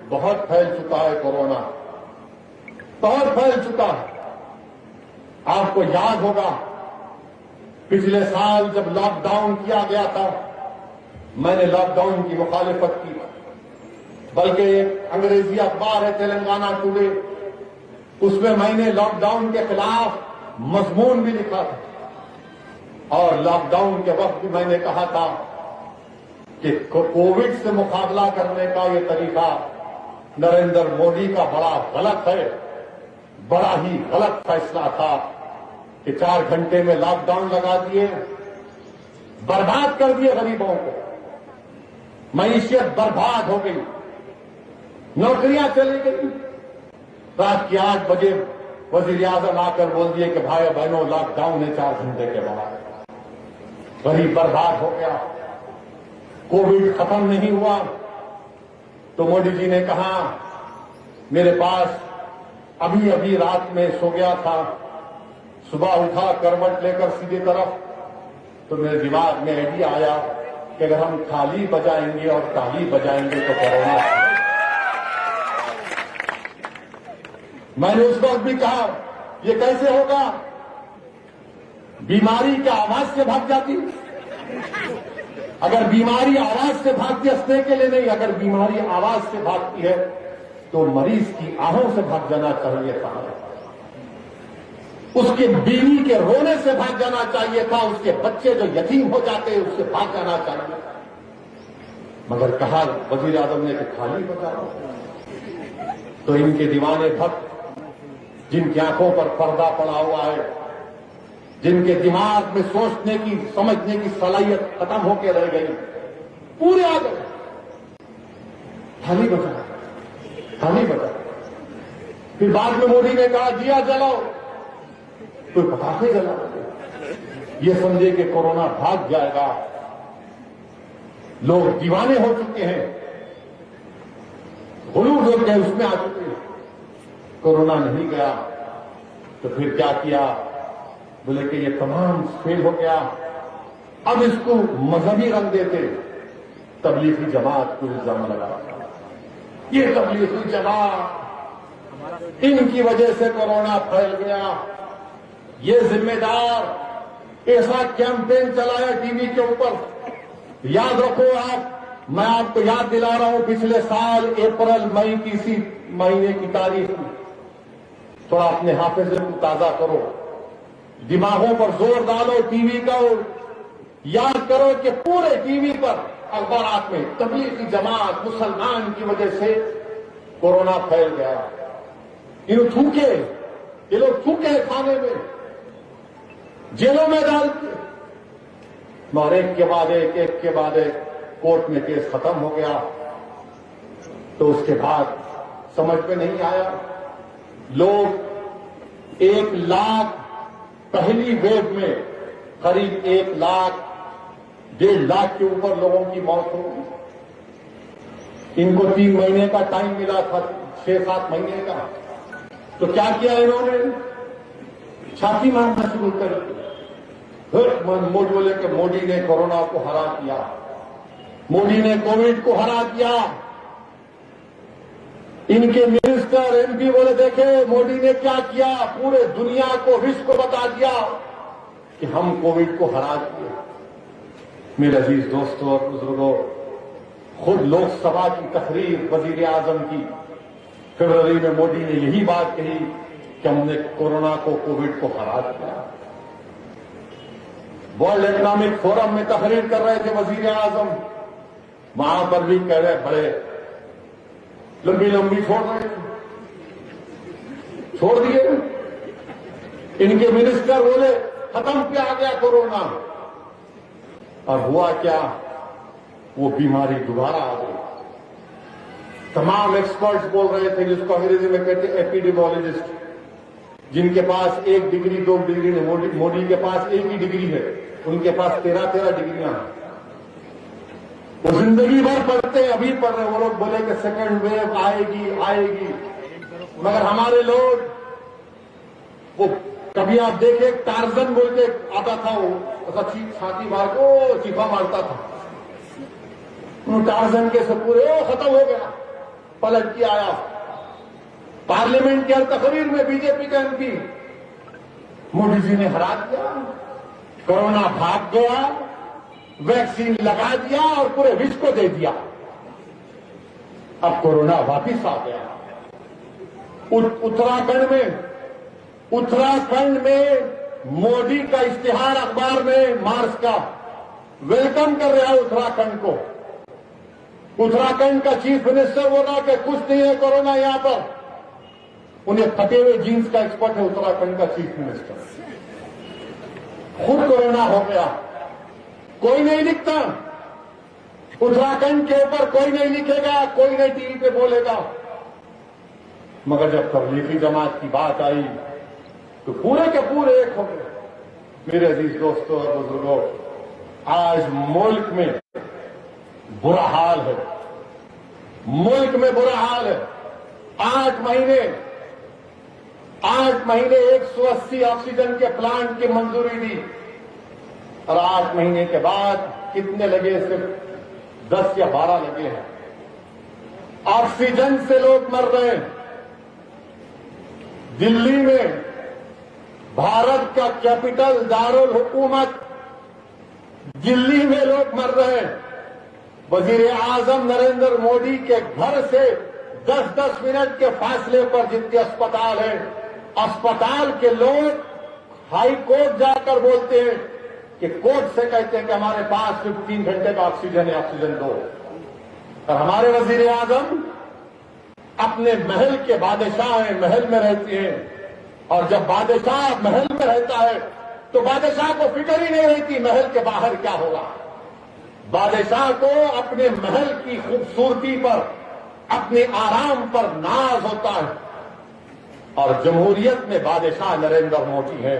बहुत फैल चुका है कोरोना, बहुत फैल चुका है। आपको याद होगा पिछले साल जब लॉकडाउन किया गया था, मैंने लॉकडाउन की मुखालिफत की, बल्कि एक अंग्रेजी अखबार है तेलंगाना टुडे, उसमें मैंने लॉकडाउन के खिलाफ मजमून भी लिखा था। और लॉकडाउन के वक्त भी मैंने कहा था कि कोविड से मुकाबला करने का ये तरीका नरेंद्र मोदी का बड़ा गलत है, बड़ा ही गलत फैसला था कि 4 घंटे में लॉकडाउन लगा दिए, बर्बाद कर दिए गरीबों को, मईशत बर्बाद हो गई, नौकरियां चली गई। रात के 8 बजे वजीर आजम आकर बोल दिए कि भाई बहनों लॉकडाउन है 4 घंटे के बाद, गरीब बर्बाद हो गया, कोविड खत्म नहीं हुआ। तो मोदी जी ने कहा मेरे पास अभी अभी रात में सो गया था, सुबह उठा करवट लेकर सीधी तरफ, तो मेरे दिमाग में आइडिया आया कि अगर हम थाली बजाएंगे और ताली बजाएंगे तो कोरोना। मैंने उस वक्त भी कहा ये कैसे होगा, बीमारी क्या आवाज से भाग जाती? अगर बीमारी आवाज से भागती, हंसने के लिए नहीं, अगर बीमारी आवाज से भागती है तो मरीज की आहों से भाग जाना चाहिए था, उसके बीवी के रोने से भाग जाना चाहिए था, उसके बच्चे जो यतीम हो जाते हैं उससे भाग जाना चाहिए। मगर कहा वजीर आजम ने कि थाली बजाओ। तो इनके दीवाने भक्त जिनकी आंखों पर पर्दा पड़ा हुआ है, जिनके दिमाग में सोचने की समझने की सलाहियत खत्म होकर रह गई, पूरे आ गए थाली बजा, थाली बजा। फिर बाद में मोदी ने कहा दिया जलाओ, तो पटाखे जलाओ, ये समझे कि कोरोना भाग जाएगा। लोग दीवाने हो चुके हैं, हुलूर जो है उसमें आ चुके हैं। कोरोना नहीं गया तो फिर क्या किया, बोले कि ये तमाम फेल हो गया, अब इसको मजहबी रंग देते, तबलीगी जमात को इल्जाम लगा, ये तबलीगी जमात, इनकी वजह से कोरोना फैल गया, ये जिम्मेदार। ऐसा कैंपेन चलाया टीवी के ऊपर। याद रखो आप, मैं आपको याद दिला रहा हूं, पिछले साल अप्रैल मई की इसी महीने की तारीख, थोड़ा अपने हाफिज़े को ताजा करो, दिमागों पर जोर डालो टीवी का, याद करो कि पूरे टीवी पर अखबारात में तबलीगी जमात मुसलमान की वजह से कोरोना फैल गया। इन थूके, ये लोग थूके खाने में, जेलों में डालते, और एक के बाद एक कोर्ट में केस खत्म हो गया। तो उसके बाद समझ में नहीं आया, लोग 1 लाख पहली वेव में करीब 1 लाख 1.5 लाख के ऊपर लोगों की मौत हो गई। इनको 3 महीने का टाइम मिला था, 6-7 महीने का। तो क्या किया इन्होंने, छाती मारना शुरू कर दिया। मोदी बोले कि मोदी ने कोरोना को हरा दिया, मोदी ने कोविड को हरा दिया। इनके मिनिस्टर एमपी बोले देखे मोदी ने क्या किया, पूरे दुनिया को, विश्व को बता दिया कि हम कोविड को हरा दिए। मेरे अजीज दोस्तों और बुजुर्गों, खुद लोकसभा की तकरीर वजीर आजम की फरवरी में मोदी ने यही बात कही कि हमने कोरोना को, कोविड को हरा दिया। वर्ल्ड इकोनॉमिक फोरम में तकरीर कर रहे थे वजीर आजम, वहां पर भी कह रहे बड़े लंबी लंबी छोड़ रहे, छोड़ दिए। इनके मिनिस्टर बोले खत्म पे आ गया कोरोना, और हुआ क्या, वो बीमारी दोबारा आ गई। तमाम एक्सपर्ट्स बोल रहे थे, जिसको अंग्रेजी में कहते हैं एपिडेमियोलॉजिस्ट, जिनके पास 1 डिग्री 2 डिग्री नहीं, मोदी के पास 1 ही डिग्री है, उनके पास 13 डिग्रियां हैं। वो जिंदगी भर पढ़ते, अभी पढ़ रहे। वो लोग बोले कि सेकंड वेव आएगी आएगी, मगर हमारे लोग, वो कभी आप देखे टार्जन बोल के आता था, वो ऐसा छाती मार को चीखा मारता था, टार्जन के सब पूरे खत्म हो गया, पलट के आया। पार्लियामेंट की हर तकरीर में बीजेपी का एमपी मोदी जी ने हरा दिया, कोरोना भाग गया, वैक्सीन लगा दिया और पूरे विश्व को दे दिया। अब कोरोना वापिस आ गया। उत्तराखंड में मोदी का इश्तिहार अखबार में मार्च का वेलकम कर रहा है उत्तराखंड को। उत्तराखंड का चीफ मिनिस्टर बोल रहा कि कुछ नहीं है कोरोना यहां पर। उन्हें फटे हुए जीन्स का एक्सपर्ट है उत्तराखंड का चीफ मिनिस्टर। खुद कोरोना हो गया, कोई नहीं लिखता। उत्तराखंड के ऊपर कोई नहीं लिखेगा, कोई नहीं टीवी पे बोलेगा। मगर जब तबलीगी जमात की बात आई तो पूरे के पूरे एक हो गए। मेरे अजीज दोस्तों और बुजुर्गों, आज मुल्क में बुरा हाल है, मुल्क में बुरा हाल है। 8 महीने 180 ऑक्सीजन के प्लांट की मंजूरी दी और 8 महीने के बाद कितने लगे? सिर्फ 10 या 12 लगे हैं। ऑक्सीजन से लोग मर रहे हैं। दिल्ली में भारत का कैपिटल दारुल हुकूमत दिल्ली में लोग मर रहे हैं। वजीर आजम नरेंद्र मोदी के घर से 10-10 मिनट के फासले पर जितने अस्पताल हैं, अस्पताल के लोग हाई कोर्ट जाकर बोलते हैं कि कोर्ट से कहते हैं कि हमारे पास सिर्फ 3 घंटे का ऑक्सीजन है, ऑक्सीजन दो। और हमारे वजीर आजम अपने महल के बादशाह हैं, महल में रहते हैं। और जब बादशाह महल में रहता है तो बादशाह को फिक्र ही नहीं रहती महल के बाहर क्या होगा। बादशाह को अपने महल की खूबसूरती पर, अपने आराम पर नाज होता है। और जमहूरियत में बादशाह नरेंद्र मोदी है।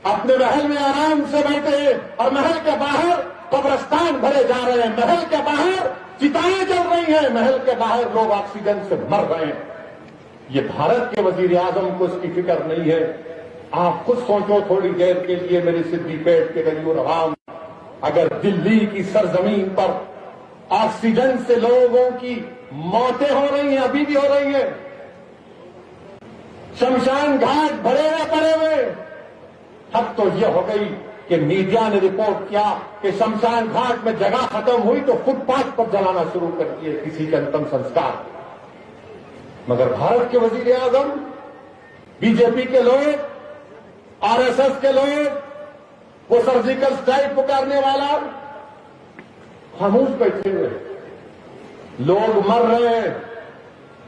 अपने महल में आराम से बैठे हैं और महल के बाहर कब्रिस्तान भरे जा रहे हैं, महल के बाहर चिताएं जल रही हैं, महल के बाहर लोग ऑक्सीजन से मर रहे हैं। ये भारत के वजीर आजम को इसकी फिक्र नहीं है। आप खुद सोचो थोड़ी देर के लिए, मेरी सिद्धि पेट के गरीब आवाम, अगर दिल्ली की सरजमीन पर ऑक्सीजन से लोगों की मौतें हो रही हैं, अभी भी हो रही हैं, शमशान घाट भरे हुए पड़े हुए। अब तो यह हो गई कि मीडिया ने रिपोर्ट किया कि शमशान घाट में जगह खत्म हुई तो फुटपाथ पर जलाना शुरू कर दिए किसी के अंतिम संस्कार। मगर भारत के वजीर आजम, बीजेपी के लोग, आरएसएस के लोग, वो सर्जिकल स्ट्राइक पुकारने वाला खामोश बैठे हुए। लोग मर रहे हैं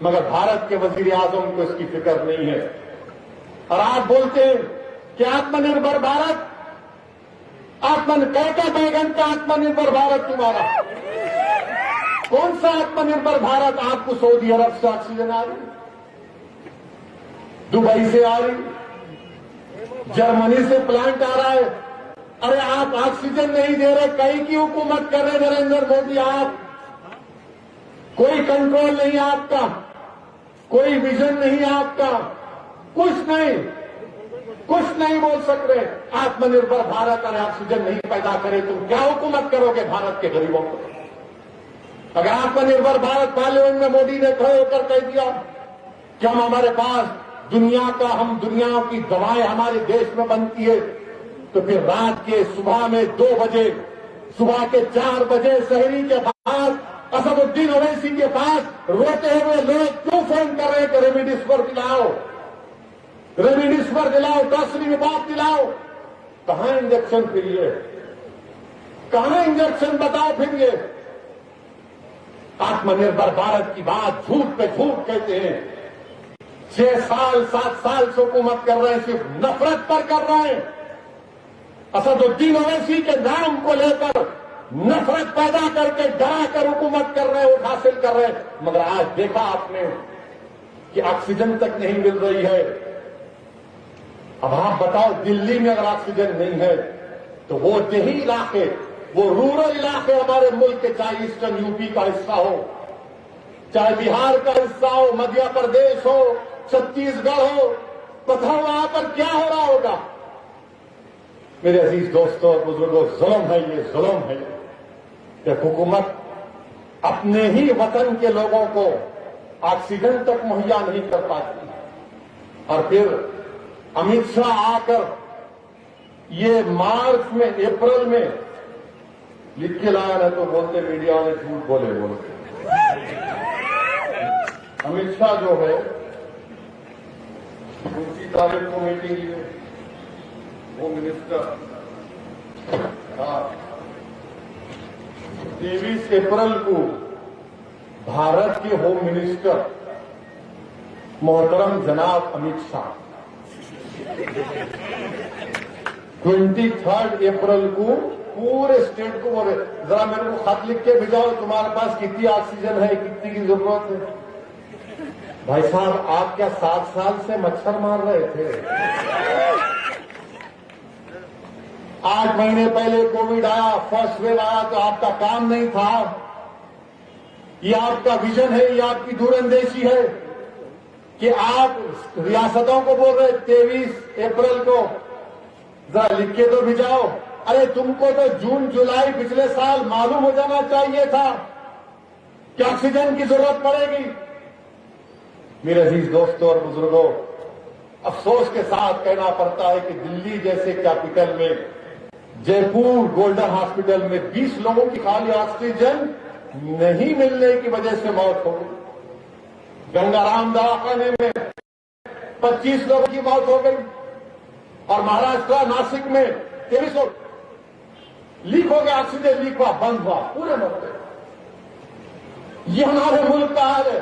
मगर भारत के वजीर आजम को इसकी फिक्र नहीं है। और आप बोलते हैं कि आत्मनिर्भर भारत, कैसा बैगन का आत्मनिर्भर भारत तुम्हारा? कौन सा आत्मनिर्भर भारत? आपको सऊदी अरब से ऑक्सीजन आ रही, दुबई से आ रही, जर्मनी से प्लांट आ रहा है। अरे आप ऑक्सीजन नहीं दे रहे, कहीं की हुकूमत कर रहे नरेंद्र मोदी आप? कोई कंट्रोल नहीं आपका, कोई विजन नहीं आपका, कुछ नहीं बोल सक रहे। आत्मनिर्भर भारत और ऑक्सीजन नहीं पैदा करे तुम क्या हुकूमत करोगे भारत के गरीबों को? अगर आत्मनिर्भर भारत पार्लियामेंट में मोदी ने खड़े होकर कह दिया कि हमारे पास हम दुनिया की दवाएं हमारे देश में बनती है, तो फिर रात के सुबह में 2 बजे, सुबह के 4 बजे शहरी के बाद असदुद्दीन ओवैसी के पास रोते हुए लोग क्यों फोन कर रहे हैं कि रेमडेसिविर दिलाओ, टोसिलिमैब दिलाओ? कहां इंजेक्शन फिर ये? कहां इंजेक्शन बताओ फिर ये? आत्मनिर्भर भारत की बात झूठ पे झूठ कहते हैं। 6 साल 7 साल से हुकूमत कर रहे हैं, सिर्फ नफरत पर कर रहे हैं। असदुद्दीन ओवैसी के नाम को लेकर नफरत पैदा करके डरा कर हुकूमत कर रहे हैं, वोट हासिल कर रहे हैं। मगर आज देखा आपने कि ऑक्सीजन तक नहीं मिल रही है। अब आप बताओ, दिल्ली में अगर ऑक्सीजन नहीं है तो वो देही इलाके, वो रूरल इलाके हमारे मुल्क के, चाहे ईस्टर्न यूपी का हिस्सा हो, चाहे बिहार का हिस्सा हो, मध्य प्रदेश हो, छत्तीसगढ़ हो, बताओ वहां पर क्या हो रहा होगा? मेरे अजीज दोस्तों और बुजुर्गों, जुल्म है ये, जुल्म है कि हुकूमत अपने ही वतन के लोगों को ऑक्सीजन तक मुहैया नहीं कर पाती। और फिर अमित शाह आकर ये मार्च में, अप्रैल में लिख के लाया, नहीं तो बोलते मीडिया वाले झूठ बोलते। अमित शाह जो है, उसी तारीख को मीटिंग लिए होम मिनिस्टर 23 अप्रैल को भारत के होम मिनिस्टर मोहतरम जनाब अमित शाह 23 अप्रैल को पूरे स्टेट को बोले, जरा मेरे को खत लिख के भिजाओ, तुम्हारे पास कितनी ऑक्सीजन है, कितनी की जरूरत है। भाई साहब, आप क्या 7 साल से मच्छर मार रहे थे? 8 महीने पहले कोविड आया, फर्स्ट वेव आया, तो आपका काम नहीं था? ये आपका विजन है, ये आपकी दूरंदेशी है कि आप रियासतों को बोल रहे 23 अप्रैल को जरा लिख के तो भिजाओ। अरे तुमको तो जून जुलाई पिछले साल मालूम हो जाना चाहिए था कि ऑक्सीजन की जरूरत पड़ेगी। मेरे अजीज दोस्तों और बुजुर्गों, अफसोस के साथ कहना पड़ता है कि दिल्ली जैसे कैपिटल में, जयपुर गोल्डन हॉस्पिटल में 20 लोगों की खाली ऑक्सीजन नहीं मिलने की वजह से मौत हो गई। गंगाराम दवाखाने में 25 लोगों की मौत हो गई। और महाराष्ट्र नासिक में 23 लोग लीक हो गया, ऑक्सीजन लीक हुआ, बंद हुआ, पूरे मर गए। ये हमारे मुल्क का हाल है।